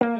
Après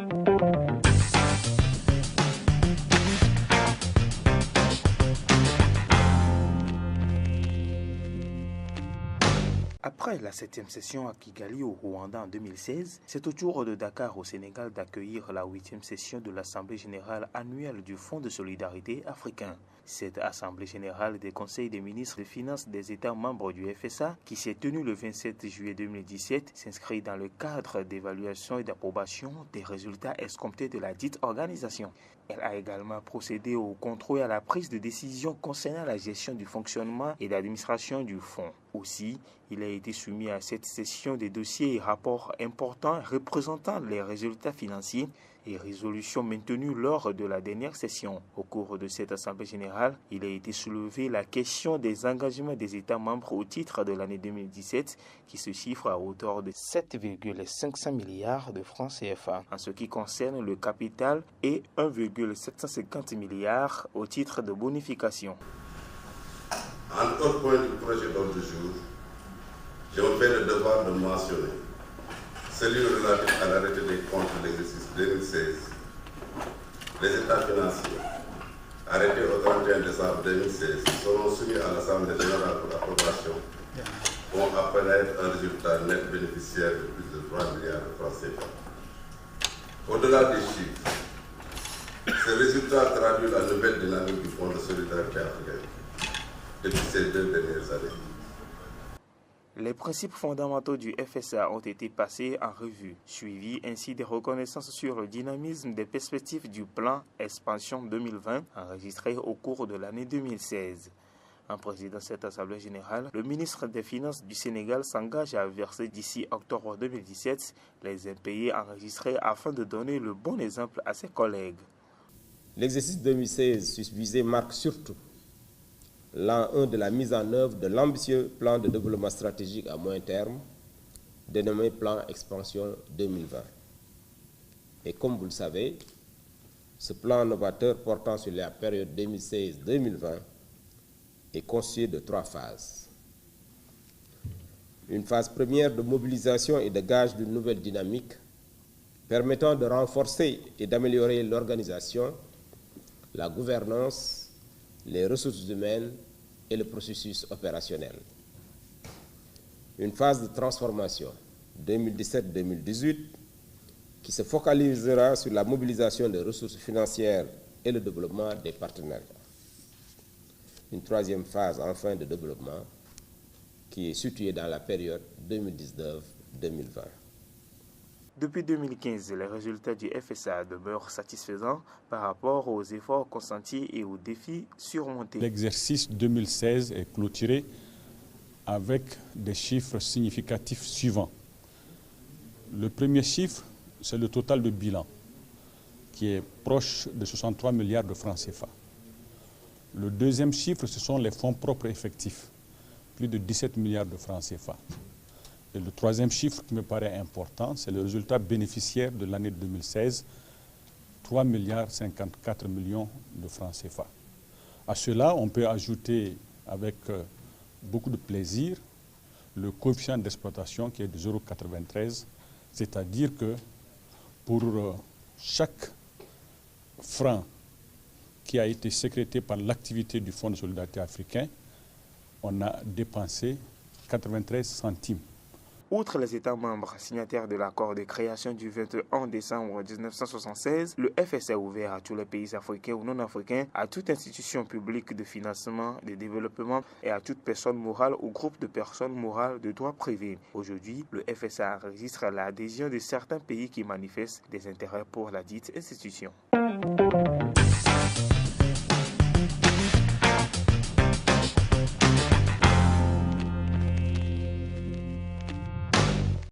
la 7e session à Kigali au Rwanda en 2016, c'est au tour de Dakar au Sénégal d'accueillir la 8e session de l'Assemblée générale annuelle du Fonds de solidarité africain. Cette Assemblée générale des conseils des ministres des Finances des États membres du FSA, qui s'est tenue le 27 juillet 2017, s'inscrit dans le cadre d'évaluation et d'approbation des résultats escomptés de la dite organisation. Elle a également procédé au contrôle et à la prise de décision concernant la gestion du fonctionnement et l'administration du fonds. Aussi, il a été soumis à cette session des dossiers et rapports importants représentant les résultats financiers et résolutions maintenues lors de la dernière session. Au cours de cette Assemblée générale, il a été soulevé la question des engagements des États membres au titre de l'année 2017 qui se chiffre à hauteur de 7,500 milliards de francs CFA en ce qui concerne le capital et 1,750 milliards au titre de bonification. En autre point du projet d'ordre du jour, je me fais le devoir de mentionner celui relatif à l'arrêté des comptes de l'exercice 2016. Les états financiers arrêtés au 31 décembre 2016 seront soumis à l'Assemblée générale pour approbation vont apparaître un résultat net bénéficiaire de plus de 3 milliards de francs CFA. Au-delà des chiffres, ce résultat traduit la nouvelle dynamique du Fonds de solidarité africain depuis ces 2 dernières années. Les principes fondamentaux du FSA ont été passés en revue, suivis ainsi des reconnaissances sur le dynamisme des perspectives du plan Expansion 2020 enregistré au cours de l'année 2016. En présidant cette Assemblée générale, le ministre des Finances du Sénégal s'engage à verser d'ici octobre 2017 les impayés enregistrés afin de donner le bon exemple à ses collègues. L'exercice 2016 susvisé marque surtout l'an 1 de la mise en œuvre de l'ambitieux plan de développement stratégique à moyen terme, dénommé Plan Expansion 2020. Et comme vous le savez, ce plan novateur portant sur la période 2016-2020 est constitué de 3 phases. Une phase première de mobilisation et de gage d'une nouvelle dynamique permettant de renforcer et d'améliorer l'organisation, la gouvernance, les ressources humaines et le processus opérationnel. Une phase de transformation 2017-2018 qui se focalisera sur la mobilisation des ressources financières et le développement des partenariats. Une troisième phase enfin de développement qui est située dans la période 2019-2020. Depuis 2015, les résultats du FSA demeurent satisfaisants par rapport aux efforts consentis et aux défis surmontés. L'exercice 2016 est clôturé avec des chiffres significatifs suivants. Le premier chiffre, c'est le total de bilan, qui est proche de 63 milliards de francs CFA. Le deuxième chiffre, ce sont les fonds propres effectifs, plus de 17 milliards de francs CFA. Et le troisième chiffre qui me paraît important, c'est le résultat bénéficiaire de l'année 2016, 3 milliards 54 millions de francs CFA. À cela, on peut ajouter avec beaucoup de plaisir le coefficient d'exploitation qui est de 0,93, c'est-à-dire que pour chaque franc qui a été sécrété par l'activité du Fonds de solidarité africain, on a dépensé 93 centimes. Outre les États membres signataires de l'accord de création du 21 décembre 1976, le FSA est ouvert à tous les pays africains ou non africains, à toute institution publique de financement, de développement et à toute personne morale ou groupe de personnes morales de droit privé. Aujourd'hui, le FSA enregistre l'adhésion de certains pays qui manifestent des intérêts pour la dite institution.